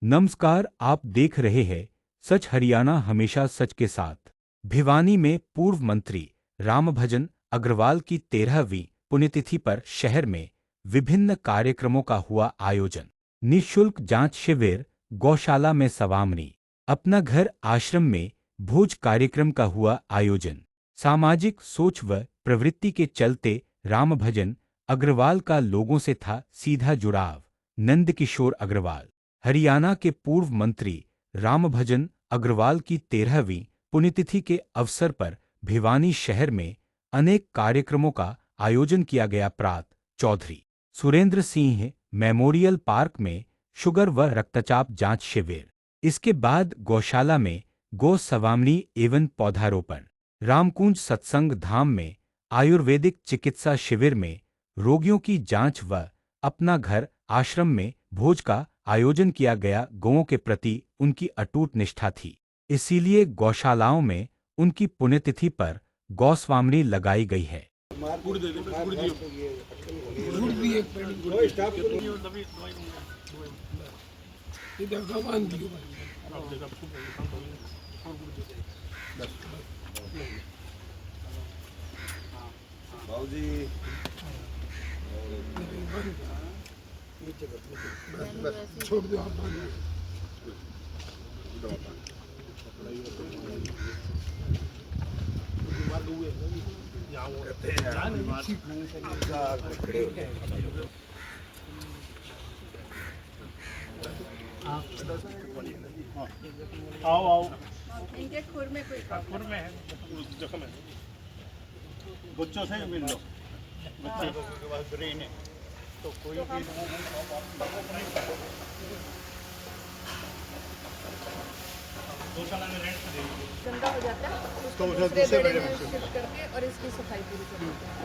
नमस्कार, आप देख रहे हैं सच हरियाणा हमेशा सच के साथ। भिवानी में पूर्व मंत्री रामभजन अग्रवाल की 13वीं पुण्यतिथि पर शहर में विभिन्न कार्यक्रमों का हुआ आयोजन। निःशुल्क जांच शिविर, गौशाला में सवामनी, अपना घर आश्रम में भोज कार्यक्रम का हुआ आयोजन। सामाजिक सोच व प्रवृत्ति के चलते रामभजन अग्रवाल का लोगों से था सीधा जुड़ाव। नंदकिशोर अग्रवाल हरियाणा के पूर्व मंत्री रामभजन अग्रवाल की 13वीं पुण्यतिथि के अवसर पर भिवानी शहर में अनेक कार्यक्रमों का आयोजन किया गया। प्रात चौधरी सुरेंद्र सिंह मेमोरियल पार्क में शुगर व रक्तचाप जांच शिविर, इसके बाद गौशाला में गौ सवामनी एवं पौधारोपण, रामकुंज सत्संग धाम में आयुर्वेदिक चिकित्सा शिविर में रोगियों की जांच व अपना घर आश्रम में भोज का आयोजन किया गया। गौओं के प्रति उनकी अटूट निष्ठा थी, इसीलिए गौशालाओं में उनकी पुण्यतिथि पर गौस्वामनी लगाई गई है। छोड़ दो आप। आओ आओ, इनके खुर में कोई खुर में है, जख्म है। बच्चों से मिल लो, बच्चे के पास ब्रेन है तो कोई भी गौशाला में रेंट पे देंगे। गंदा हो जाता है तो उसको उधर दूसरे दूसरे बेड़े बेड़े में में शिफ्ट करके और इसकी सफाई पूरी कर देते हैं।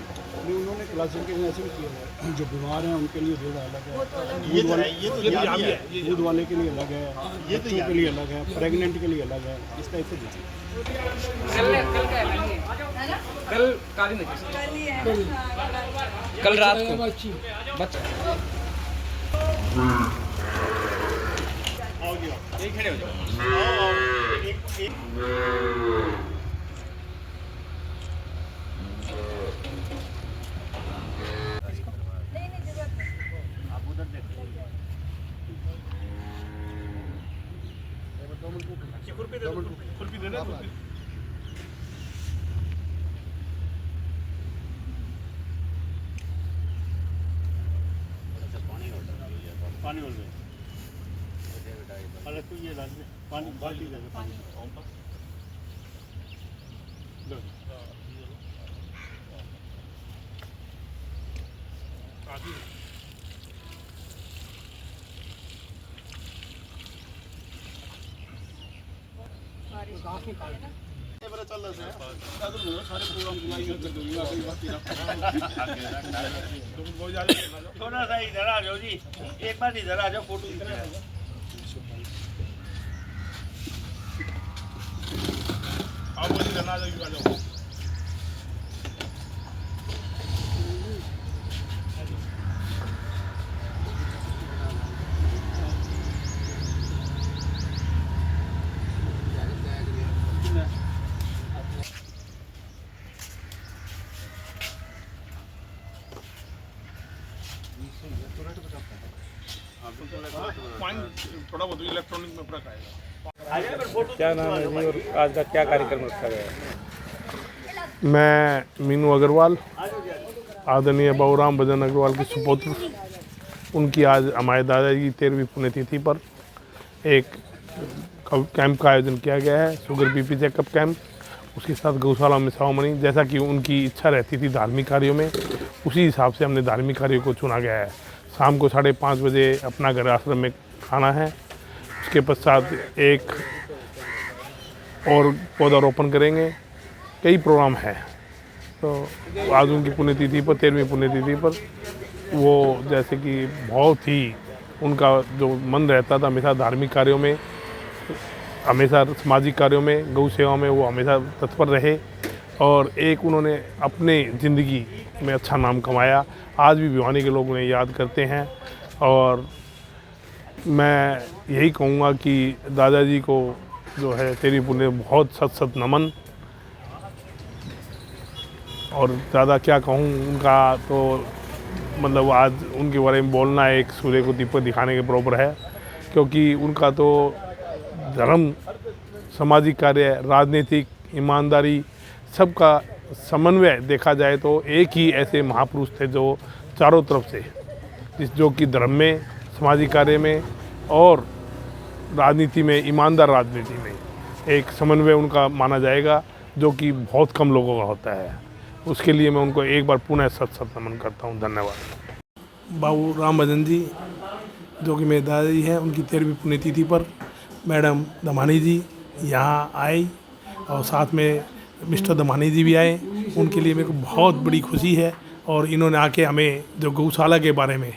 नहीं, उन्होंने क्लासिफिकेशन ऐसे भी किया है, जो बीमार हैं उनके लिए बेड अलग वो है, तो अलग ये तो है, ये तो यहाँ भी है, दूध वाले के लिए अलग है, ये तो बच्चों के लिए अलग है, प्रेग्नेंट के लिए अलग है, इस टाइप से दीजिए। कल काली नहीं कल रात को बच्चा आओ जी, यही खड़े हो जाओ। आओ आओ, एक नहीं नहीं जगह आप उधर देखो, खुरपी दे दो, खुरपी दे दो, खुरपी। पानी और दे, अरे तू ये डाल दे, पानी बाल्टी दे दे, पानी लो। आदि मेरा चल रहा है, सारे प्रोग्राम जुलाई में कर दूंगा, कोई बात नहीं। थोड़ा सा इधर आ जाओ जी, एक बार इधर आ जाओ, फोटो इधर आ जाओ। आप वो इधर आ जाओ, आ जाओ। थोड़ा बहुत इलेक्ट्रॉनिक में फर्क आएगा। क्या नाम है जी और आज का क्या कार्यक्रम रखा गया है? मैं मीनू अग्रवाल, आदरणीय बाबूराम भजन अग्रवाल की सुपुत्र, उनकी आज हमारे दादाजी की 13वीं पुण्यतिथि पर एक कैंप का आयोजन किया गया है, शुगर बीपी चेकअप कैंप। उसके साथ गौशाला में सेरेमनी, जैसा कि उनकी इच्छा रहती थी धार्मिक कार्यों में, उसी हिसाब से हमने धार्मिक कार्यों को चुना गया है। शाम को 5:30 बजे अपना घर आश्रम में खाना है, उसके पश्चात एक और पौधारोपण करेंगे। कई प्रोग्राम हैं, तो आज उनकी पुण्यतिथि पर 13वीं पुण्यतिथि पर वो जैसे कि बहुत ही उनका जो मन रहता था हमेशा धार्मिक कार्यों में, हमेशा सामाजिक कार्यों में, गौ सेवा में वो हमेशा तत्पर रहे और एक उन्होंने अपने ज़िंदगी में अच्छा नाम कमाया। आज भी भिवानी के लोग उन्हें याद करते हैं और मैं यही कहूँगा कि दादाजी को जो है तेरी पुण्य बहुत सत सत नमन। और ज़्यादा क्या कहूँ, उनका तो मतलब आज उनके बारे में बोलना एक सूर्य को दीपक दिखाने के बराबर है, क्योंकि उनका तो धर्म, सामाजिक कार्य, राजनीतिक, ईमानदारी सबका समन्वय देखा जाए तो एक ही ऐसे महापुरुष थे जो चारों तरफ से जो कि धर्म में, सामाजिक कार्य में और राजनीति में, ईमानदार राजनीति में एक समन्वय उनका माना जाएगा, जो कि बहुत कम लोगों का होता है। उसके लिए मैं उनको एक बार पुनः सत सत नमन करता हूँ। धन्यवाद। बाबू राम भजन जी, जो कि मेरे दादाजी हैं, उनकी 13वीं पुण्यतिथि पर मैडम दमानी जी यहाँ आई और साथ में मिस्टर दमानी जी भी आए। उनके लिए मेरे को बहुत बड़ी खुशी है और इन्होंने आके हमें जो गौशाला के बारे में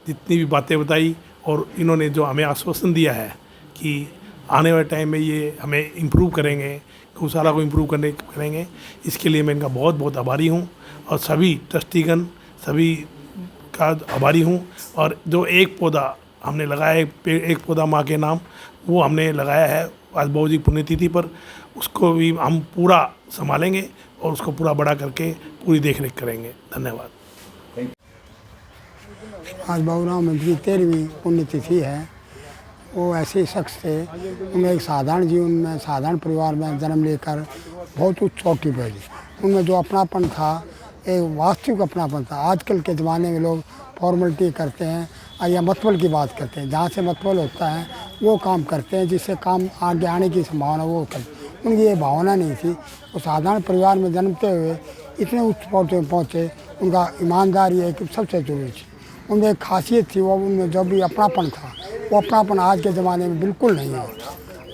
जितनी भी बातें बताई और इन्होंने जो हमें आश्वासन दिया है कि आने वाले टाइम में ये हमें इम्प्रूव करेंगे, गौशाला को इम्प्रूव करेंगे, इसके लिए मैं इनका बहुत बहुत आभारी हूँ और सभी ट्रस्टीगण सभी का आभारी हूँ। और जो एक पौधा हमने लगाया है, एक पौधा माँ के नाम, वो हमने लगाया है आज बाबू जी पुण्यतिथि पर, उसको भी हम पूरा संभालेंगे और उसको पूरा बड़ा करके पूरी देखरेख करेंगे। धन्यवाद। आज बाबू राम भजन की 13वीं पुण्यतिथि है। वो ऐसे शख्स थे, उनमें एक साधारण जीवन में, साधारण परिवार में जन्म लेकर बहुत उच्च चोटी पर गई। उनमें जो अपनापन था, एक वास्तविक अपनापन था। आजकल के ज़माने में लोग फॉर्मेलिटी करते हैं या मतबल की बात करते हैं, जहाँ से मतबल होता है वो काम करते हैं, जिससे काम आगे आने की संभावना वो करते। उनकी ये भावना नहीं थी। वो साधारण परिवार में जन्मते हुए इतने उच्च पहुँचे पहुँचे। उनका ईमानदारी एक सबसे जरूरी थी। उनमें एक खासियत थी, वो उनमें जो भी अपनापन था, वो अपनापन आज के ज़माने में बिल्कुल नहीं है।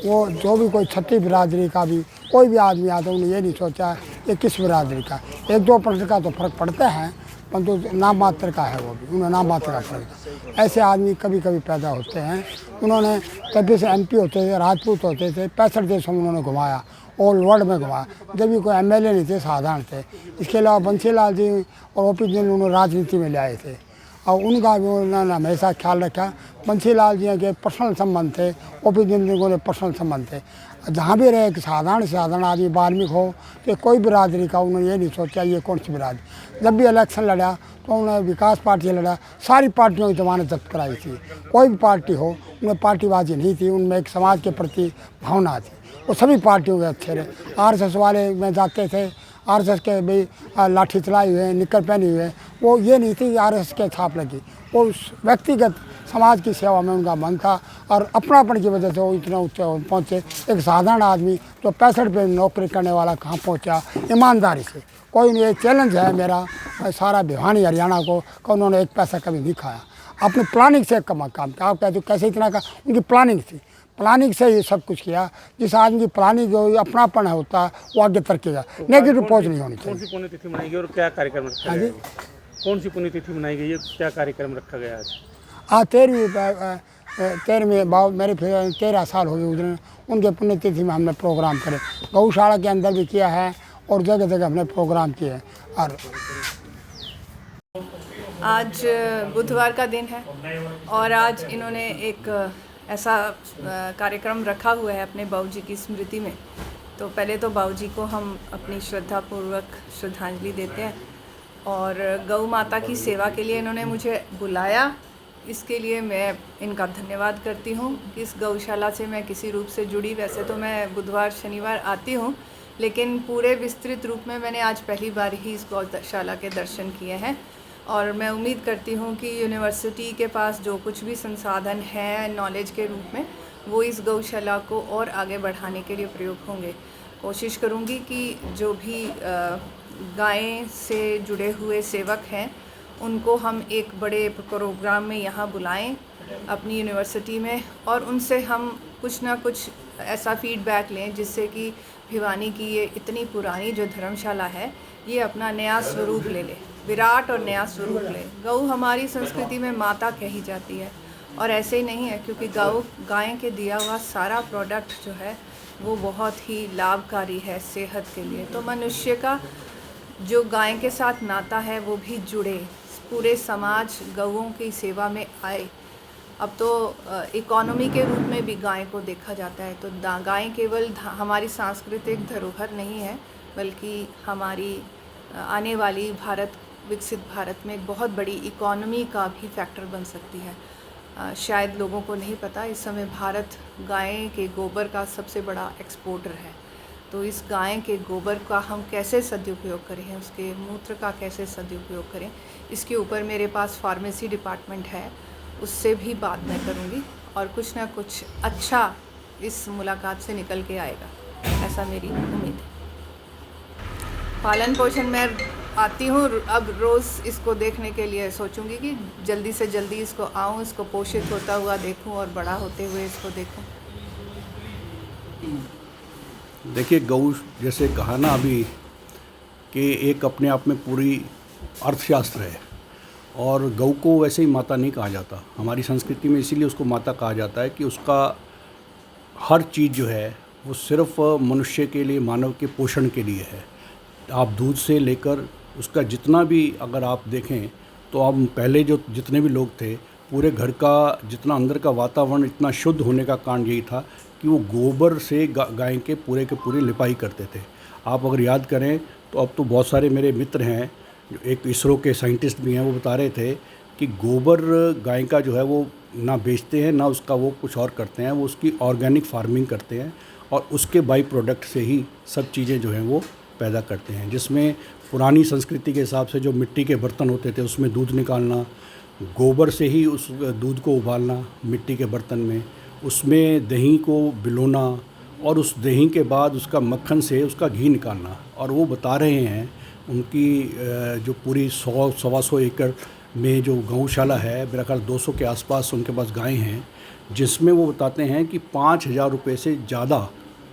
वो जो भी कोई छठी बिरादरी का भी कोई भी आदमी आता है, उन्होंने ये नहीं सोचा कि किस बिरादरी का। 1-2% का तो फ़र्क पड़ता है, परंतु नाम मात्र का है वो भी, उन्होंने नाम मात्र का फ़र्क। ऐसे आदमी कभी कभी पैदा होते हैं। उन्होंने तभी से MP होते थे, राजपूत होते थे, 65 देशों में उन्होंने घुमाया, ऑल वर्ल्ड में घुमाया। जब भी कोई MLA नहीं थे, साधारण थे। इसके अलावा बंसीलाल जी और OP जी उन्होंने राजनीति में ले आए थे और उनका भी उन्होंने हमेशा ख्याल रखा। बंसीलाल जी के पर्सनल संबंध थे, OP जी के पर्सनल संबंध थे। जहाँ भी रहे कि साधारण से साधारण आदमी वाल्मीकि हो तो कोई बिरादरी का उन्होंने ये नहीं सोचा ये कौन सी बिरादरी। जब भी इलेक्शन लड़ा तो उन्होंने विकास पार्टी से लड़ा, सारी पार्टियों की जमानत जब्त कराई थी। कोई भी पार्टी हो, उनमें पार्टीबाजी नहीं थी, उनमें एक समाज के प्रति भावना थी। वो सभी पार्टियों के अच्छे रहे। RSS वाले में जाते थे, RSS के भी लाठी चलाई हुए, निक्कर पहनी हुए, वो ये नहीं थी कि RSS के छाप लगी। वो उस व्यक्तिगत समाज की सेवा में उनका मन था और अपनापन की वजह से वो इतना ऊंचे पहुँचे। एक साधारण आदमी जो 65 पे नौकरी करने वाला कहाँ पहुँचा, ईमानदारी से। कोई नहीं, ये चैलेंज है मेरा सारा भिवानी हरियाणा को कि उन्होंने एक पैसा कभी नहीं खाया, अपनी प्लानिंग से काम किया। आप कहते हो कैसे इतना का, उनकी प्लानिंग थी, प्लानिंग से ये सब कुछ किया। जिस आदमी की प्लानिंग जो अपनापन होता है वो आगे तरकेगा, नेगेटिव पहुँच नहीं होनी चाहिए। कौन सी पुण्यतिथि मनाई गई और क्या कार्यक्रम रखा गया? कौन सी पुण्यतिथि मनाई गई है, क्या कार्यक्रम रखा गया आज? आज 13वीं बाबू मेरे फिर 13 साल हो गए उधर। उनके पुण्यतिथि में हमने प्रोग्राम करे, गौशाला के अंदर भी किया है और जगह जगह हमने प्रोग्राम किए हैं। और आज बुधवार का दिन है और आज इन्होंने एक ऐसा कार्यक्रम रखा हुआ है अपने बाबूजी की स्मृति में। तो पहले तो बाबूजी को हम अपनी श्रद्धापूर्वक श्रद्धांजलि देते हैं और गौ माता की सेवा के लिए इन्होंने मुझे बुलाया, इसके लिए मैं इनका धन्यवाद करती हूँ। इस गौशाला से मैं किसी रूप से जुड़ी, वैसे तो मैं बुधवार शनिवार आती हूँ, लेकिन पूरे विस्तृत रूप में मैंने आज पहली बार ही इस गौशाला के दर्शन किए हैं। और मैं उम्मीद करती हूँ कि यूनिवर्सिटी के पास जो कुछ भी संसाधन है नॉलेज के रूप में, वो इस गौशाला को और आगे बढ़ाने के लिए प्रयोग होंगे। कोशिश करूँगी कि जो भी गाय से जुड़े हुए सेवक हैं उनको हम एक बड़े प्रोग्राम में यहाँ बुलाएं अपनी यूनिवर्सिटी में और उनसे हम कुछ ना कुछ ऐसा फीडबैक लें जिससे कि भिवानी की ये इतनी पुरानी जो धर्मशाला है ये अपना नया स्वरूप ले ले, विराट और नया स्वरूप ले। गौ हमारी संस्कृति में माता कही जाती है और ऐसे ही नहीं है, क्योंकि गाय के दिया हुआ सारा प्रोडक्ट जो है वो बहुत ही लाभकारी है सेहत के लिए। तो मनुष्य का जो गाय के साथ नाता है वो भी जुड़े, पूरे समाज गौओं की सेवा में आए अब तो इकोनॉमी के रूप में भी गाय को देखा जाता है। तो गाय केवल हमारी सांस्कृतिक धरोहर नहीं है, बल्कि हमारी आने वाली विकसित भारत में एक बहुत बड़ी इकोनॉमी का भी फैक्टर बन सकती है। शायद लोगों को नहीं पता, इस समय भारत गाय के गोबर का सबसे बड़ा एक्सपोर्टर है। तो इस गाय के गोबर का हम कैसे सदुपयोग करें, उसके मूत्र का कैसे सदुपयोग करें, इसके ऊपर मेरे पास फार्मेसी डिपार्टमेंट है, उससे भी बात मैं करूँगी और कुछ ना कुछ अच्छा इस मुलाकात से निकल के आएगा, ऐसा मेरी उम्मीद है। पालन पोषण मैं आती हूँ, अब रोज़ इसको देखने के लिए सोचूंगी कि जल्दी से जल्दी इसको आऊँ, इसको पोषित होता हुआ देखूँ और बड़ा होते हुए इसको देखूँ। देखिए, गौ जैसे कहा ना अभी कि एक अपने आप में पूरी अर्थशास्त्र है, और गौ को वैसे ही माता नहीं कहा जाता हमारी संस्कृति में, इसीलिए उसको माता कहा जाता है कि उसका हर चीज़ जो है वो सिर्फ मनुष्य के लिए, मानव के पोषण के लिए है। आप दूध से लेकर उसका जितना भी अगर आप देखें तो आप पहले जो जितने भी लोग थे, पूरे घर का जितना अंदर का वातावरण इतना शुद्ध होने का कारण यही था कि वो गोबर से गाय के पूरे लिपाई करते थे। आप अगर याद करें तो अब तो बहुत सारे मेरे मित्र हैं, एक इसरो के साइंटिस्ट भी हैं, वो बता रहे थे कि गोबर गाय का जो है वो ना बेचते हैं ना उसका वो कुछ और करते हैं, वो उसकी ऑर्गेनिक फार्मिंग करते हैं और उसके बाई प्रोडक्ट से ही सब चीज़ें जो हैं वो पैदा करते हैं। जिसमें पुरानी संस्कृति के हिसाब से जो मिट्टी के बर्तन होते थे उसमें दूध निकालना, गोबर से ही उस दूध को उबालना मिट्टी के बर्तन में, उसमें दही को बिलोना और उस दही के बाद उसका मक्खन से उसका घी निकालना। और वो बता रहे हैं उनकी जो पूरी 100-125 एकड़ में जो गौशाला है, मेरा ख्याल 200 के आसपास उनके पास गायें हैं, जिसमें वो बताते हैं कि 5,000 रुपये से ज़्यादा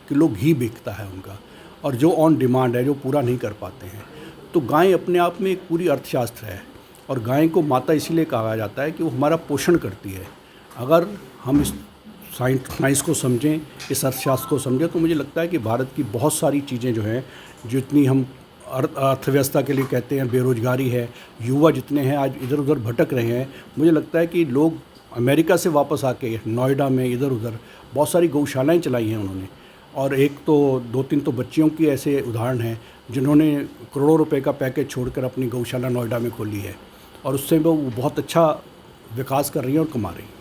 किलो घी बिकता है उनका, और जो ऑन डिमांड है, जो पूरा नहीं कर पाते हैं। तो गाय अपने आप में एक पूरी अर्थशास्त्र है, और गाय को माता इसीलिए कहा जाता है कि वो हमारा पोषण करती है। अगर हम इस साइंस को समझें, इस अर्थशास्त्र को समझें, तो मुझे लगता है कि भारत की बहुत सारी चीज़ें जो हैं, जितनी हम अर्थव्यवस्था के लिए कहते हैं, बेरोजगारी है, युवा जितने हैं आज इधर उधर भटक रहे हैं, मुझे लगता है कि लोग अमेरिका से वापस आके नोएडा में इधर उधर बहुत सारी गौशालाएँ चलाई हैं उन्होंने, और एक तो 2-3 तो बच्चियों की ऐसे उदाहरण हैं जिन्होंने करोड़ों रुपए का पैकेज छोड़कर अपनी गौशाला नोएडा में खोली है, और उससे वो बहुत अच्छा विकास कर रही हैं और कमा रही हैं।